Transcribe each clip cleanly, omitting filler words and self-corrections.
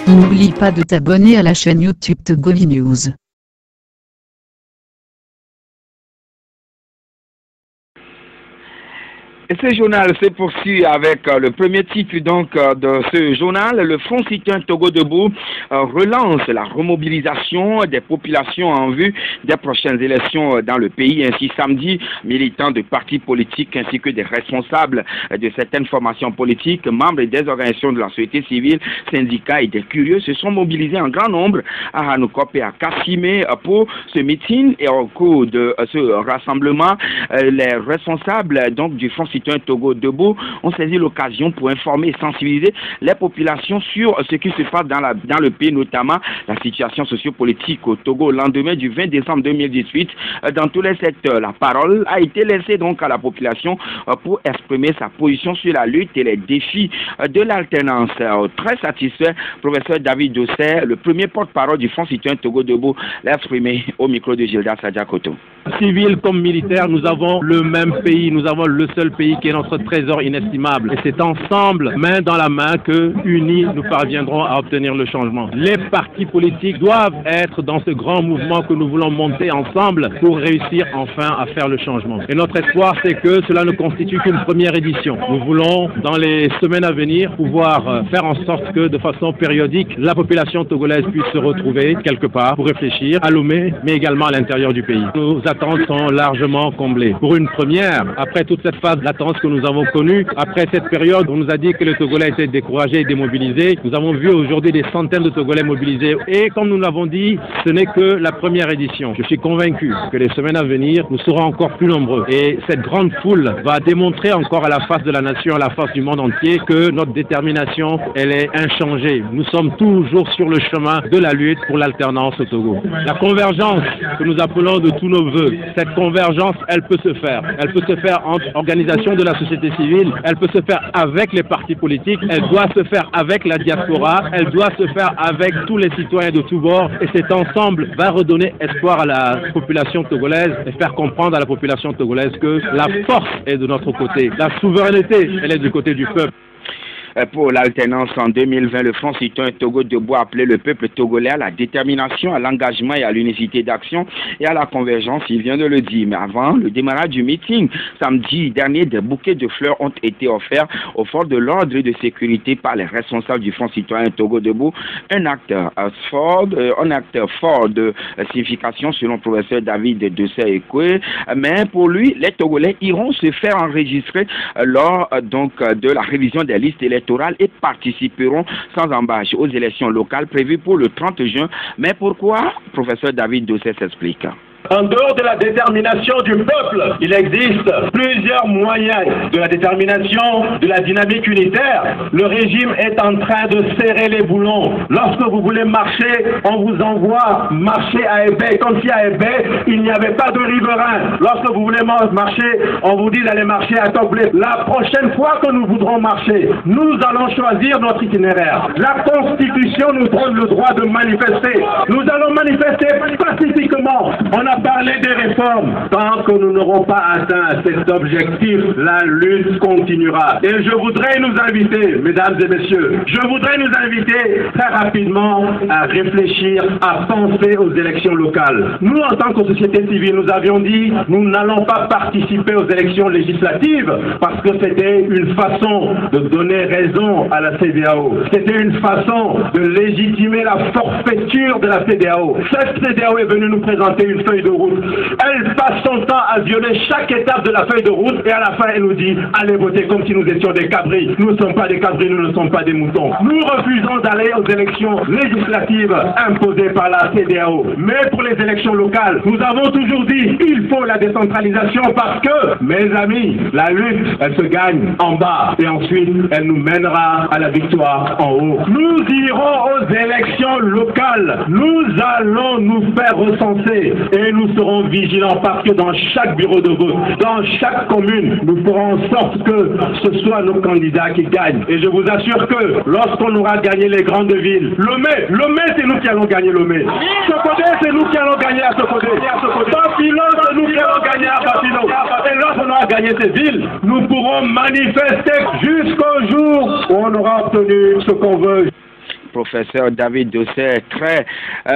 N'oublie pas de t'abonner à la chaîne YouTube Togovi News. Et ce journal se poursuit avec le premier titre de ce journal. Le Front citoyen Togo Debout relance la remobilisation des populations en vue des prochaines élections dans le pays. Ainsi, samedi, militants de partis politiques ainsi que des responsables de certaines formations politiques, membres des organisations de la société civile, syndicats et des curieux se sont mobilisés en grand nombre à Hanoukop et à Kassimé pour ce meeting. Et au cours de ce rassemblement, les responsables du Front citoyen Togo Debout ont saisi l'occasion pour informer et sensibiliser les populations sur ce qui se passe dans le pays, notamment la situation sociopolitique au Togo. Le lendemain du 20 décembre 2018, dans tous les secteurs, la parole a été laissée donc à la population pour exprimer sa position sur la lutte et les défis de l'alternance. Très satisfait, professeur David Dosset, le premier porte-parole du Front citoyen Togo Debout, l'a exprimé au micro de Gilda Sadiakoto. Civils comme militaires, nous avons le même pays, nous avons le seul pays qui est notre trésor inestimable. Et c'est ensemble, main dans la main, que, unis, nous parviendrons à obtenir le changement. Les partis politiques doivent être dans ce grand mouvement que nous voulons monter ensemble pour réussir enfin à faire le changement. Et notre espoir, c'est que cela ne constitue qu'une première édition. Nous voulons, dans les semaines à venir, pouvoir faire en sorte que, de façon périodique, la population togolaise puisse se retrouver quelque part pour réfléchir à Lomé, mais également à l'intérieur du pays. Nos attentes sont largement comblées. Pour une première, après toute cette phase d'attente que nous avons connue, après cette période où on nous a dit que les Togolais étaient découragés et démobilisés, nous avons vu aujourd'hui des centaines de Togolais mobilisés. Et comme nous l'avons dit, ce n'est que la première édition. Je suis convaincu que les semaines à venir, nous serons encore plus nombreux. Et cette grande foule va démontrer encore à la face de la nation, à la face du monde entier, que notre détermination, elle est inchangée. Nous sommes toujours sur le chemin de la lutte pour l'alternance au Togo. La convergence que nous appelons de tous nos voeux, cette convergence, elle peut se faire. Elle peut se faire entre organisations de la société civile, elle peut se faire avec les partis politiques, elle doit se faire avec la diaspora, elle doit se faire avec tous les citoyens de tous bords. Et cet ensemble va redonner espoir à la population togolaise et faire comprendre à la population togolaise que la force est de notre côté. La souveraineté, elle est du côté du peuple. Pour l'alternance en 2020, le Front citoyen Togo Debout a appelé le peuple togolais à la détermination, à l'engagement et à l'unicité d'action et à la convergence, il vient de le dire. Mais avant le démarrage du meeting, samedi dernier, des bouquets de fleurs ont été offerts aux forces de l'ordre et de sécurité par les responsables du Front citoyen Togo Debout. Un acte fort de signification selon le professeur David Dosset Ekwe. Mais pour lui, les Togolais iront se faire enregistrer lors de la révision des listes électorales et participeront sans embâche aux élections locales prévues pour le 30 juin. Mais pourquoi? Professeur David Dosset s'explique. En dehors de la détermination du peuple, il existe plusieurs moyens de la détermination, de la dynamique unitaire. Le régime est en train de serrer les boulons. Lorsque vous voulez marcher, on vous envoie marcher à Ebé. Comme si à Ebé, il n'y avait pas de riverains. Lorsque vous voulez marcher, on vous dit d'aller marcher à Toblé. La prochaine fois que nous voudrons marcher, nous allons choisir notre itinéraire. La Constitution nous donne le droit de manifester. Nous allons manifester pacifiquement. On a parlé des réformes. Tant que nous n'aurons pas atteint cet objectif, la lutte continuera. Et je voudrais nous inviter, mesdames et messieurs, très rapidement à réfléchir, à penser aux élections locales. Nous, en tant que société civile, nous avions dit, nous n'allons pas participer aux élections législatives parce que c'était une façon de donner raison à la CEDEAO. C'était une façon de légitimer la forfaiture de la CEDEAO. Cette CEDEAO est venue nous présenter une feuille de route. Elle passe son temps à violer chaque étape de la feuille de route et à la fin elle nous dit allez voter comme si nous étions des cabris. Nous ne sommes pas des cabris, nous ne sommes pas des moutons. Nous refusons d'aller aux élections législatives imposées par la CEDEAO. Mais pour les élections locales, nous avons toujours dit il faut la décentralisation parce que, mes amis, la lutte, elle se gagne en bas et ensuite elle nous mènera à la victoire en haut. Nous irons aux élections locales. Nous allons nous faire recenser et nous serons vigilants parce que dans chaque bureau de vote, dans chaque commune, nous ferons en sorte que ce soit nos candidats qui gagnent. Et je vous assure que lorsqu'on aura gagné les grandes villes, Lomé, c'est nous qui allons gagner Lomé. Sokodé, c'est nous qui allons gagner à Sokodé. Bafilo, c'est nous qui allons gagner à Bafilo. Et lorsqu'on aura gagné ces villes, nous pourrons manifester jusqu'au jour où on aura obtenu ce qu'on veut. Professeur David Dosset, très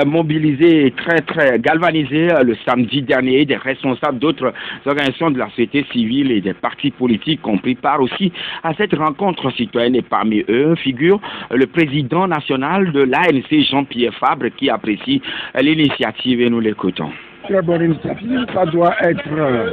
mobilisé, très galvanisé le samedi dernier. Des responsables d'autres organisations de la société civile et des partis politiques ont pris part aussi à cette rencontre citoyenne. Et parmi eux figure le président national de l'ANC, Jean-Pierre Fabre, qui apprécie l'initiative et nous l'écoutons. Très bonne initiative, ça doit être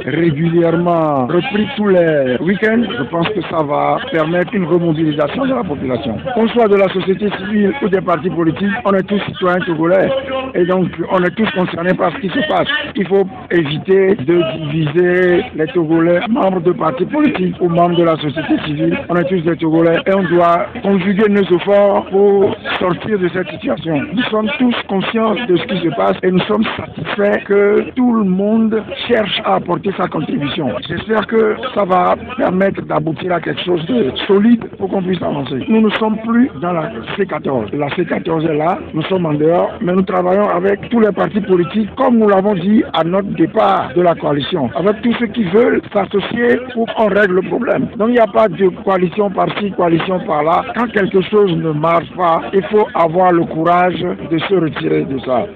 régulièrement repris tous les week-ends. Je pense que ça va permettre une remobilisation de la population. Qu'on soit de la société civile ou des partis politiques, on est tous citoyens togolais et donc on est tous concernés par ce qui se passe. Il faut éviter de diviser les Togolais, membres de partis politiques ou membres de la société civile. On est tous des Togolais et on doit conjuguer nos efforts pour sortir de cette situation. Nous sommes tous conscients de ce qui se passe et nous sommes satisfaits que tout le monde cherche à apporter sa contribution. J'espère que ça va permettre d'aboutir à quelque chose de solide pour qu'on puisse avancer. Nous ne sommes plus dans la C14. La C14 est là, nous sommes en dehors, mais nous travaillons avec tous les partis politiques, comme nous l'avons dit à notre départ de la coalition, avec tous ceux qui veulent s'associer pour qu'on règle le problème. Donc il n'y a pas de coalition par-ci, coalition par-là. Quand quelque chose ne marche pas, il faut avoir le courage de se retirer de ça.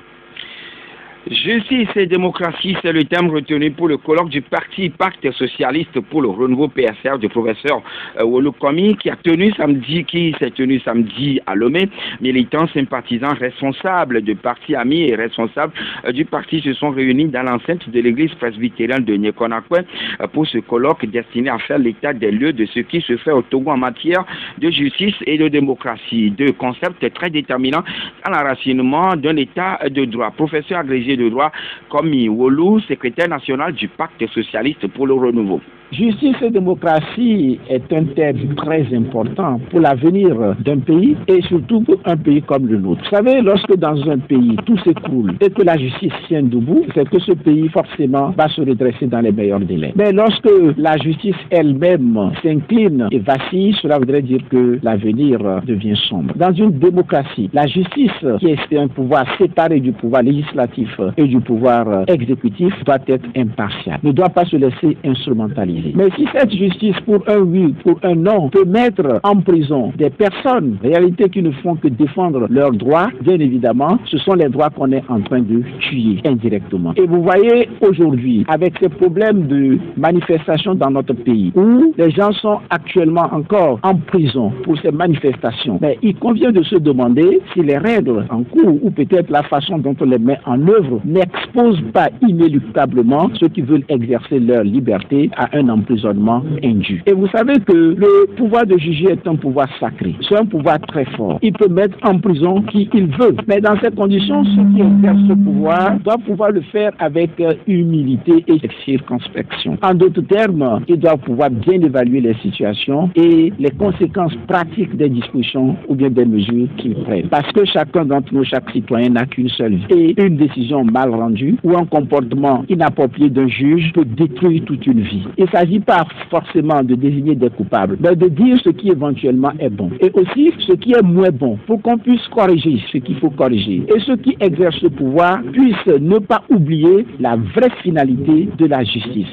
Justice et démocratie, c'est le thème retenu pour le colloque du Parti Pacte Socialiste pour le Renouveau PSR du professeur Wolu Komi qui s'est tenu samedi à Lomé. Militants, sympathisants, responsables de partis amis et responsables du parti se sont réunis dans l'enceinte de l'église presbytérienne de Nyekonakwe pour ce colloque destiné à faire l'état des lieux de ce qui se fait au Togo en matière de justice et de démocratie. Deux concepts très déterminants dans l'enracinement d'un état de droit. Professeur agrégé de droit Komi Wolu, secrétaire national du Pacte Socialiste pour le Renouveau. Justice et démocratie est un thème très important pour l'avenir d'un pays et surtout pour un pays comme le nôtre. Vous savez, lorsque dans un pays tout s'écroule et que la justice tient debout, c'est que ce pays forcément va se redresser dans les meilleurs délais. Mais lorsque la justice elle-même s'incline et vacille, cela voudrait dire que l'avenir devient sombre. Dans une démocratie, la justice, qui est un pouvoir séparé du pouvoir législatif et du pouvoir exécutif, doit être impartiale, ne doit pas se laisser instrumentaliser. Mais si cette justice, pour un oui, pour un non, peut mettre en prison des personnes, en réalité qui ne font que défendre leurs droits, bien évidemment, ce sont les droits qu'on est en train de tuer indirectement. Et vous voyez aujourd'hui, avec ces problèmes de manifestation dans notre pays, où les gens sont actuellement encore en prison pour ces manifestations, mais il convient de se demander si les règles en cours ou peut-être la façon dont on les met en œuvre n'exposent pas inéluctablement ceux qui veulent exercer leur liberté à un emprisonnement indu. Et vous savez que le pouvoir de juger est un pouvoir sacré. C'est un pouvoir très fort. Il peut mettre en prison qui il veut. Mais dans ces conditions, ceux qui exercent ce pouvoir doivent pouvoir le faire avec humilité et circonspection. En d'autres termes, ils doivent pouvoir bien évaluer les situations et les conséquences pratiques des dispositions ou bien des mesures qu'ils prennent. Parce que chacun d'entre nous, chaque citoyen n'a qu'une seule vie. Et une décision mal rendue ou un comportement inapproprié d'un juge peut détruire toute une vie. Il ne s'agit pas forcément de désigner des coupables, mais de dire ce qui éventuellement est bon. Et aussi ce qui est moins bon, pour qu'on puisse corriger ce qu'il faut corriger. Et ceux qui exercent le pouvoir puissent ne pas oublier la vraie finalité de la justice.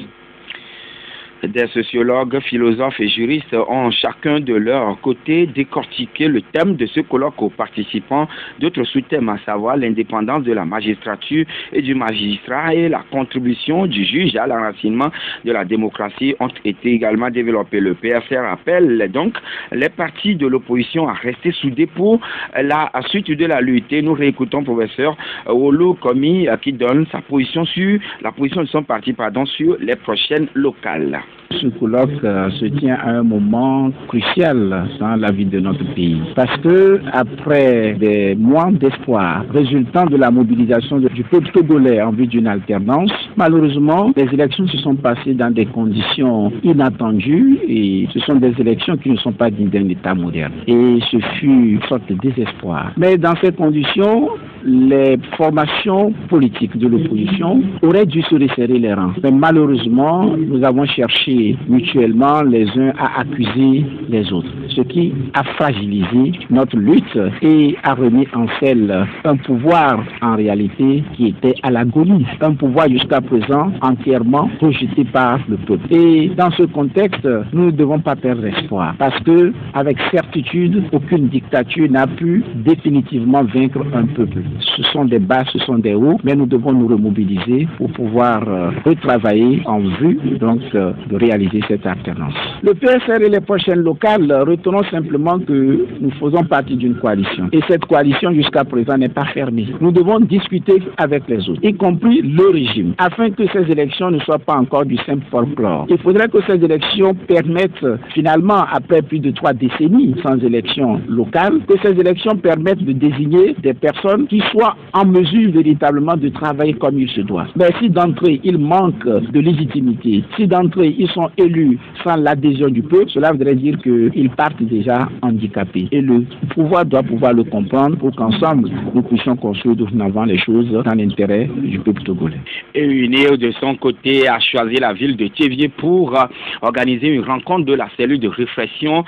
Des sociologues, philosophes et juristes ont chacun de leur côté décortiqué le thème de ce colloque aux participants. D'autres sous-thèmes, à savoir l'indépendance de la magistrature et du magistrat et la contribution du juge à l'enracinement de la démocratie, ont été également développés. Le PSR appelle donc les partis de l'opposition à rester soudés pour la suite de la lutte. Et nous réécoutons professeur Wolu Komi qui donne sa position sur la position de son parti sur les prochaines locales. Ce colloque se tient à un moment crucial dans la vie de notre pays. Parce que après des mois d'espoir résultant de la mobilisation du peuple togolais en vue d'une alternance, malheureusement, les élections se sont passées dans des conditions inattendues et ce sont des élections qui ne sont pas dignes d'un État moderne. Et ce fut une sorte de désespoir. Mais dans ces conditions, les formations politiques de l'opposition auraient dû se resserrer les rangs. Mais malheureusement, nous avons cherché mutuellement les uns à accuser les autres, ce qui a fragilisé notre lutte et a remis en selle un pouvoir en réalité qui était à l'agonie, un pouvoir jusqu'à présent entièrement rejeté par le peuple. Et dans ce contexte, nous ne devons pas perdre espoir parce que, avec certitude, aucune dictature n'a pu définitivement vaincre un peuple. Ce sont des bas, ce sont des hauts, mais nous devons nous remobiliser pour pouvoir retravailler en vue donc de réaliser cette alternance. Le PSR et les prochaines locales, retenons simplement que nous faisons partie d'une coalition. Et cette coalition jusqu'à présent n'est pas fermée. Nous devons discuter avec les autres, y compris le régime, afin que ces élections ne soient pas encore du simple folklore. Il faudrait que ces élections permettent finalement, après plus de 3 décennies sans élections locales, que ces élections permettent de désigner des personnes qui soient en mesure véritablement de travailler comme il se doit. Mais si d'entrée il manque de légitimité, si d'entrée ils sont élus sans l'adhésion du peuple, cela voudrait dire qu'ils partent déjà handicapés. Et le pouvoir doit pouvoir le comprendre pour qu'ensemble nous puissions construire dorénavant les choses dans l'intérêt du peuple togolais. Et UNIR de son côté a choisi la ville de Thiévié pour organiser une rencontre de la cellule de réflexion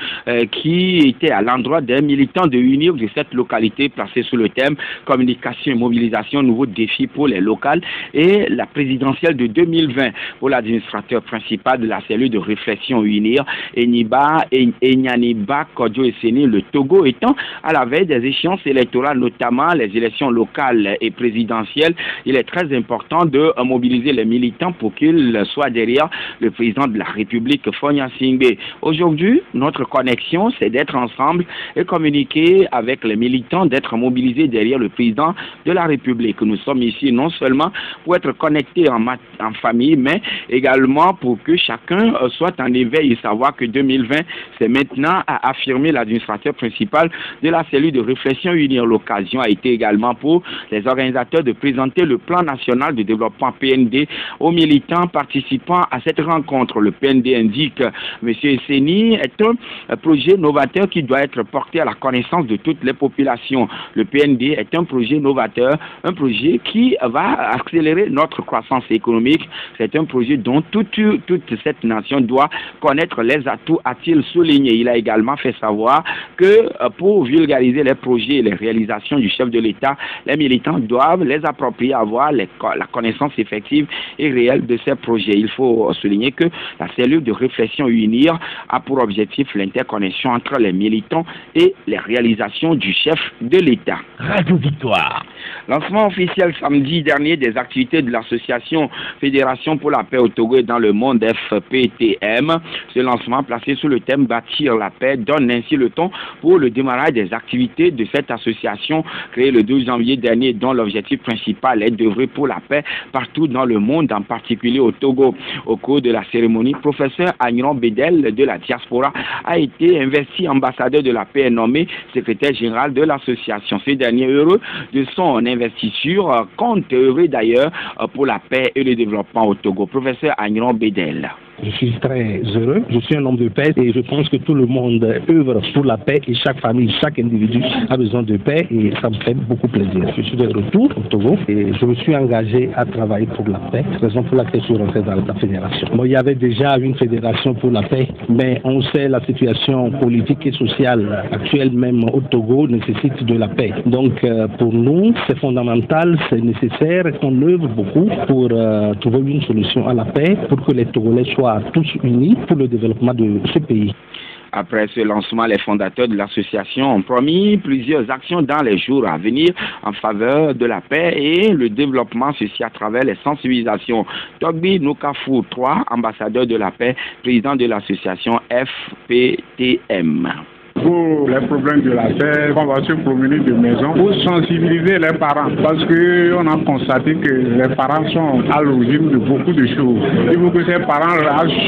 qui était à l'endroit des militants de UNIR de cette localité placée sous le thème communication et mobilisation, nouveaux défis pour les locales et la présidentielle de 2020 pour l'administrateur principal de la cellule de réflexion UNIR, Enyaniba Kodjo Esseni, le Togo étant à la veille des échéances électorales, notamment les élections locales et présidentielles. Il est très important de mobiliser les militants pour qu'ils soient derrière le président de la République, Fonya Singbe. Aujourd'hui, notre connexion, c'est d'être ensemble et communiquer avec les militants, d'être mobilisés derrière le président de la République. Nous sommes ici non seulement pour être connectés en famille, mais également pour que chacun soit en éveil et savoir que 2020, c'est maintenant à affirmer l'administrateur principal de la cellule de réflexion UNIR. L'occasion a été également pour les organisateurs de présenter le plan national de développement PND aux militants participant à cette rencontre. Le PND indique, M. Esseni, est un projet novateur qui doit être porté à la connaissance de toutes les populations. Le PND est un projet novateur, un projet qui va accélérer notre croissance économique. C'est un projet dont toute cette nation doit connaître les atouts, a-t-il souligné. Il a également fait savoir que pour vulgariser les projets et les réalisations du chef de l'État, les militants doivent les approprier, avoir la connaissance effective et réelle de ces projets. Il faut souligner que la cellule de réflexion UNIR a pour objectif l'interconnexion entre les militants et les réalisations du chef de l'État. Radio Victoire. Lancement officiel samedi dernier des activités de l'association Fédération pour la paix au Togo et dans le monde, FPTM. Ce lancement placé sous le thème Bâtir la paix donne ainsi le ton pour le démarrage des activités de cette association créée le 12 janvier dernier, dont l'objectif principal est d'œuvrer pour la paix partout dans le monde, en particulier au Togo. Au cours de la cérémonie, professeur Agnon Bedel de la diaspora a été investi ambassadeur de la paix et nommé secrétaire général de l'association. Ce dernier, heureux de son investiture, compte œuvrer d'ailleurs pour la paix et le développement au Togo. Professeur Agnon Bedel. Je suis très heureux, je suis un homme de paix et je pense que tout le monde œuvre pour la paix et chaque famille, chaque individu a besoin de paix et ça me fait beaucoup plaisir. Je suis de retour au Togo et je me suis engagé à travailler pour la paix, raison pour laquelle je suis rentré dans la fédération. Bon, il y avait déjà une fédération pour la paix, mais on sait la situation politique et sociale actuelle même au Togo nécessite de la paix. Donc pour nous, c'est fondamental, c'est nécessaire qu'on œuvre beaucoup pour trouver une solution à la paix, pour que les Togolais soient tous unis pour le développement de ce pays. Après ce lancement, les fondateurs de l'association ont promis plusieurs actions dans les jours à venir en faveur de la paix et le développement, ceci à travers les sensibilisations. Togbi Nukafu III, ambassadeur de la paix, président de l'association FPTM. Pour les problèmes de la paix, on va se promener de maison pour sensibiliser les parents parce qu'on a constaté que les parents sont à l'origine de beaucoup de choses. Il faut que ces parents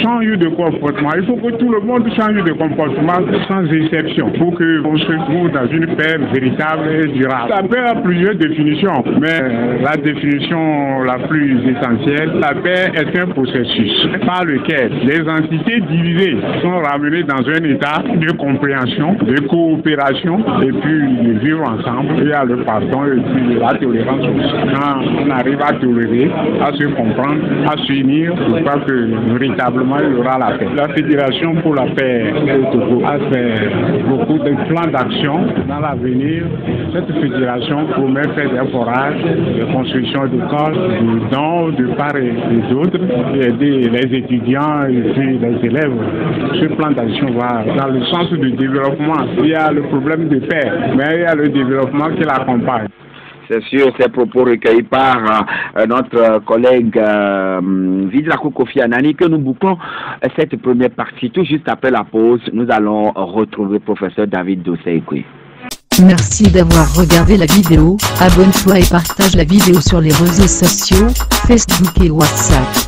changent de comportement. Il faut que tout le monde change de comportement sans exception pour qu'on se trouve dans une paix véritable et durable. La paix a plusieurs définitions, mais la définition la plus essentielle, la paix est un processus par lequel les entités divisées sont ramenées dans un état de compréhension d'intégration, de coopération et puis de vivre ensemble. Il y a le pardon et puis la tolérance aussi. Quand on arrive à tolérer, à se comprendre, à s'unir, je crois que véritablement il y aura la paix. La Fédération pour la paix au Togo a fait beaucoup de plans d'action dans l'avenir. Cette fédération promet faire des forages, des constructions d'écoles, des dons de part et d'autre, et aider les étudiants et puis les élèves. Ce plan d'action va dans le sens du développement. Il y a le problème de paix, mais il y a le développement qui l'accompagne. C'est sûr, ces propos recueillis par notre collègue Vidlakou Kofi Anani que nous bouclons cette première partie. Tout juste après la pause, nous allons retrouver professeur David Dossé-Ekwe. Merci d'avoir regardé la vidéo, abonne-toi et partage la vidéo sur les réseaux sociaux, Facebook et WhatsApp.